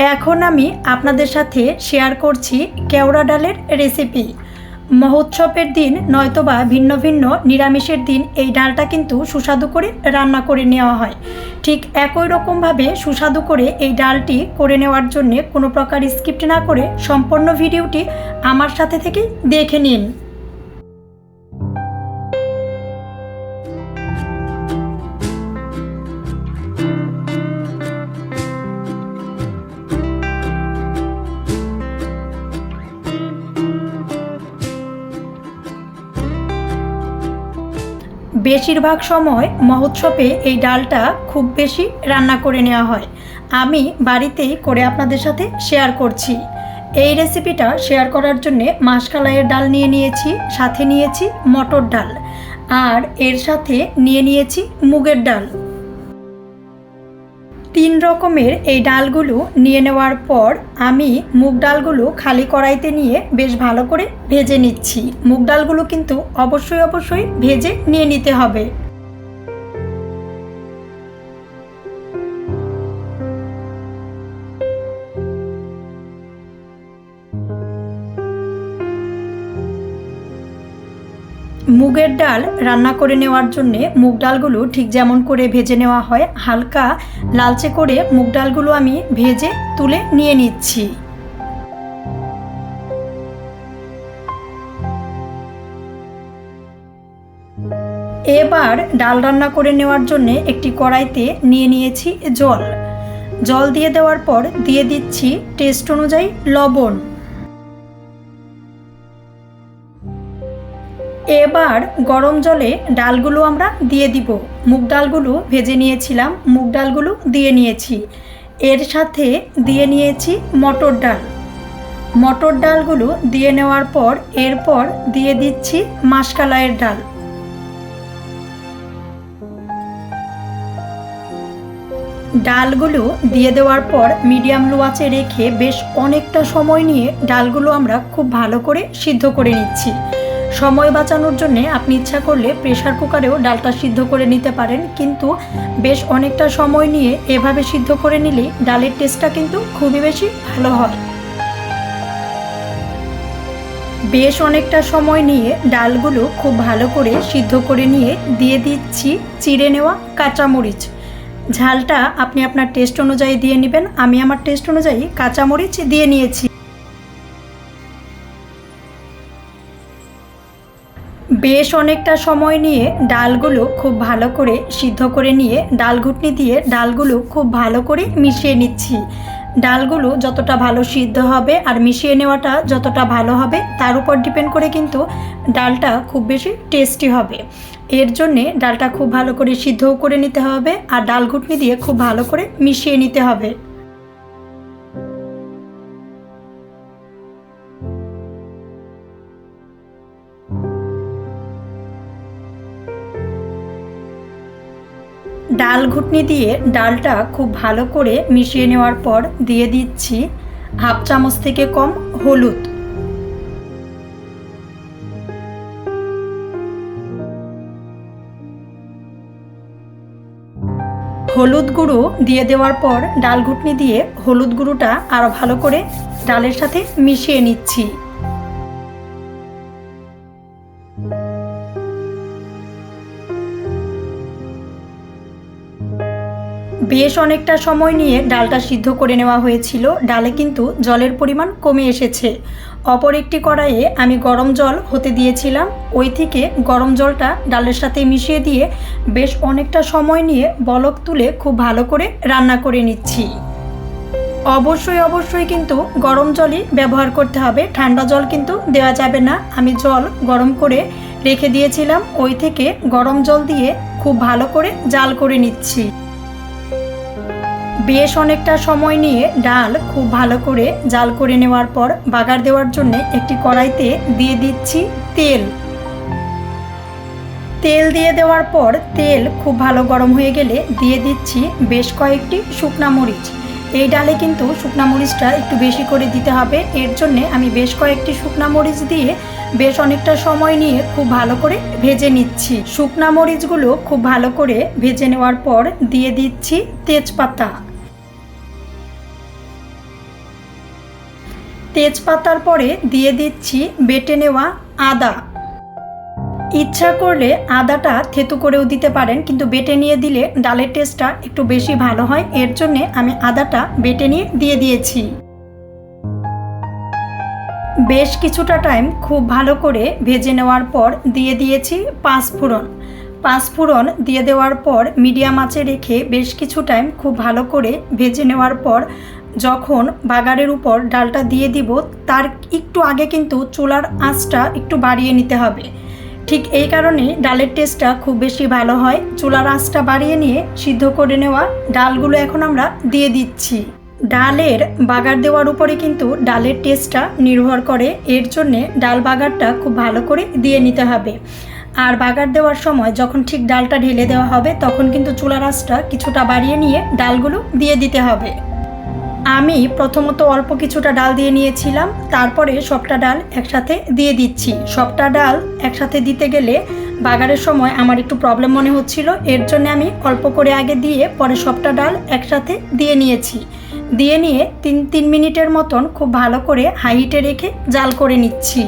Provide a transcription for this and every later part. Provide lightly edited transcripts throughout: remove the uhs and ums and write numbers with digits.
এখন আমি আপনাদের সাথে শেয়ার করছি কেওড়া ডালের রেসিপি। মহোৎসবের দিন নয়তোবা ভিন্ন ভিন্ন নিরামিষের দিন এই ডালটা কিন্তু সুস্বাদু করে রান্না করে নেওয়া হয়। ঠিক একই রকমভাবে সুস্বাদু করে এই ডালটি করে নেওয়ার জন্য কোনো প্রকার স্কিপ্ট না করে সম্পূর্ণ ভিডিওটি আমার সাথে থেকে দেখে নিন। বেশিরভাগ সময় মহোৎসবে এই ডালটা খুব বেশি রান্না করে নেওয়া হয়। আমি বাড়িতেই করে আপনাদের সাথে শেয়ার করছি। এই রেসিপিটা শেয়ার করার জন্যে মাসকলাইয়ের ডাল নিয়ে নিয়েছি, সাথে নিয়েছি মটর ডাল, আর এর সাথে নিয়ে নিয়েছি মুগের ডাল। 3 রকমের এই ডালগুলো নিয়ে নেওয়ার পর আমি মুগ ডালগুলো খালি কড়াইতে নিয়ে বেশ ভালো করে ভেজে নিচ্ছি। মুগ ডালগুলো কিন্তু অবশ্যই ভেজে নিয়ে নিতে হবে। মুগের ডাল রান্না করে নেওয়ার জন্য মুগ ডালগুলো ঠিক যেমন করে ভেজে নেওয়া হয়, হালকা লালচে করে মুগ ডালগুলো আমি ভেজে তুলে নিয়ে নিচ্ছি। এবার ডাল রান্না করে নেওয়ার জন্য একটি কড়াইতে নিয়ে নিয়েছি জল দিয়ে দেওয়ার পর দিয়ে দিচ্ছি টেস্ট অনুযায়ী লবণ। এবার গরম জলে ডালগুলো আমরা দিয়ে দিব। মুগ ডালগুলো ভেজে নিয়েছিলাম, মুগ ডালগুলো দিয়ে নিয়েছি। এর সাথে দিয়ে নিয়েছি মটর ডালগুলো দিয়ে নেওয়ার পর এরপর দিয়ে দিচ্ছি মাসকলাইয়ের ডাল। ডালগুলো দিয়ে দেওয়ার পর মিডিয়াম লো আঁচে রেখে বেশ অনেকটা সময় নিয়ে ডালগুলো আমরা খুব ভালো করে সিদ্ধ করে নিচ্ছি। সময় বাঁচানোর জন্য আপনি ইচ্ছা করলে প্রেসার কুকারেও ডালটা সিদ্ধ করে নিতে পারেন, কিন্তু বেশ অনেকটা সময় নিয়ে এভাবে সিদ্ধ করে নিলে ডালের টেস্টটা কিন্তু খুবই বেশি ভালো হয়। বেশ অনেকটা সময় নিয়ে ডালগুলো খুব ভালো করে সিদ্ধ করে নিয়ে দিয়ে দিচ্ছি চিড়ে নেওয়া কাঁচামরিচ। ঝালটা আপনি আপনার টেস্ট অনুযায়ী দিয়ে নেবেন। আমি আমার টেস্ট অনুযায়ী কাঁচামরিচ দিয়ে নিয়েছি। বেশ অনেকটা সময় নিয়ে ডালগুলো খুব ভালো করে সিদ্ধ করে নিয়ে ডাল ঘুটনি দিয়ে ডালগুলো খুব ভালো করে মিশিয়ে নিচ্ছি। ডালগুলো যতটা ভালো সিদ্ধ হবে আর মিশিয়ে নেওয়াটা যতটা ভালো হবে তার উপর ডিপেন্ড করে কিন্তু ডালটা খুব বেশি টেস্টি হবে। এর জন্যে ডালটা খুব ভালো করে সিদ্ধও করে নিতে হবে আর ডাল ঘুটনি দিয়ে খুব ভালো করে মিশিয়ে নিতে হবে। ডাল ঘুটনি দিয়ে ডালটা খুব ভালো করে মিশিয়ে নেওয়ার পর দিয়ে দিচ্ছি হাফ চামচ থেকে কম হলুদ। হলুদ গুঁড়ো দিয়ে দেওয়ার পর ডাল ঘুটনি দিয়ে হলুদ গুঁড়োটা আরও ভালো করে ডালের সাথে মিশিয়ে নিচ্ছি। বেশ অনেকটা সময় নিয়ে ডালটা সিদ্ধ করে নেওয়া হয়েছিল। ডালে কিন্তু জলের পরিমাণ কমে এসেছে। অপর একটি কড়াইয়ে আমি গরম জল হতে দিয়েছিলাম, ওই থেকে গরম জলটা ডালের সাথে মিশিয়ে দিয়ে বেশ অনেকটা সময় নিয়ে বলক তুলে খুব ভালো করে রান্না করে নিচ্ছি। অবশ্যই কিন্তু গরম জলই ব্যবহার করতে হবে, ঠান্ডা জল কিন্তু দেওয়া যাবে না। আমি জল গরম করে রেখে দিয়েছিলাম, ওই থেকে গরম জল দিয়ে খুব ভালো করে জাল করে নিচ্ছি। বেশ অনেকটা সময় নিয়ে ডাল খুব ভালো করে জাল করে নেওয়ার পর বাগার দেওয়ার জন্য একটি কড়াইতে দিয়ে দিচ্ছি তেল দিয়ে দেওয়ার পর তেল খুব ভালো গরম হয়ে গেলে দিয়ে দিচ্ছি বেশ কয়েকটি শুকনা মরিচ। এই ডালে কিন্তু শুকনা মরিচটা একটু বেশি করে দিতে হবে, এর জন্যে আমি বেশ কয়েকটি শুকনা মরিচ দিয়ে বেশ অনেকটা সময় নিয়ে খুব ভালো করে ভেজে নিচ্ছি। শুকনা মরিচগুলো খুব ভালো করে ভেজে নেওয়ার পর দিয়ে দিচ্ছি তেজপাতা। তেজপাতার পরে দিয়ে দিচ্ছি বেটে নেওয়া আদা। ইচ্ছা করলে আদাটা থেতু করেও দিতে পারেন, কিন্তু বেটে নিয়ে দিলে ডালের টেস্টটা একটু বেশি ভালো হয়, এর জন্যে আমি আদাটা বেটে নিয়ে দিয়ে দিয়েছি। বেশ কিছুটা টাইম খুব ভালো করে ভেজে নেওয়ার পর দিয়ে দিয়েছি পাঁচফোড়ন। পাঁচফোড়ন দিয়ে দেওয়ার পর মিডিয়াম আঁচে রেখে বেশ কিছু টাইম খুব ভালো করে ভেজে নেওয়ার পর যখন বাগারের উপর ডালটা দিয়ে দিব, তার একটু আগে কিন্তু চুলার আঁচটা একটু বাড়িয়ে নিতে হবে। ঠিক এই কারণে ডালের টেস্টটা খুব বেশি ভালো হয়। চুলার আঁচটা বাড়িয়ে নিয়ে সিদ্ধ করে নেওয়া ডালগুলো এখন আমরা দিয়ে দিচ্ছি। ডালের বাগার দেওয়ার উপরে কিন্তু ডালের টেস্টটা নির্ভর করে, এর জন্যে ডাল বাগারটা খুব ভালো করে দিয়ে নিতে হবে। আর বাগার দেওয়ার সময় যখন ঠিক ডালটা ঢেলে দেওয়া হবে তখন কিন্তু চুলার আঁচটা কিছুটা বাড়িয়ে নিয়ে ডালগুলো দিয়ে দিতে হবে। আমি প্রথমত অল্প কিছুটা ডাল দিয়ে নিয়েছিলাম, তারপরে সবটা ডাল একসাথে দিয়ে দিচ্ছি। সবটা ডাল একসাথে দিতে গেলে বাগারের সময় আমার একটু প্রবলেম মনে হচ্ছিল, এর জন্য আমি অল্প করে আগে দিয়ে পরে সবটা ডাল একসাথে দিয়ে নিয়েছি। দিয়ে নিয়ে 3 মিনিটের মতন খুব ভালো করে হাই হিটে রেখে জাল করে নিচ্ছি।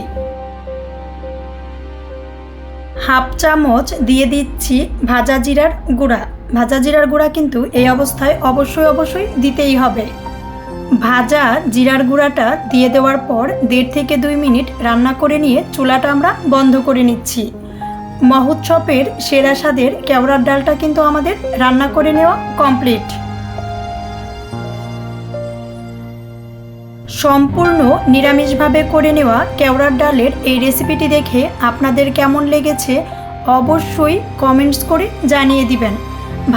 হাফ চামচ দিয়ে দিচ্ছি ভাজা জিরার গুঁড়া। ভাজা জিরার গুঁড়া কিন্তু এই অবস্থায় অবশ্যই দিতেই হবে। ভাজা জিরার গুঁড়াটা দিয়ে দেওয়ার পর 1.5 থেকে 2 মিনিট রান্না করে নিয়ে চুলাটা আমরা বন্ধ করে নিচ্ছি। মহোৎসবের সেরা স্বাদের কেওড়ার ডালটা কিন্তু আমাদের রান্না করে নেওয়া কমপ্লিট। সম্পূর্ণ নিরামিষভাবে করে নেওয়া কেওড়ার ডালের এই রেসিপিটি দেখে আপনাদের কেমন লেগেছে অবশ্যই কমেন্টস করে জানিয়ে দিবেন।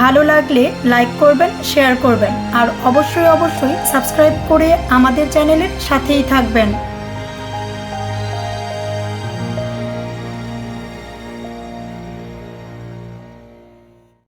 ভালো লাগলে লাইক করবেন, শেয়ার করবেন, আর অবশ্যই সাবস্ক্রাইব করে আমাদের চ্যানেলের সাথেই থাকবেন।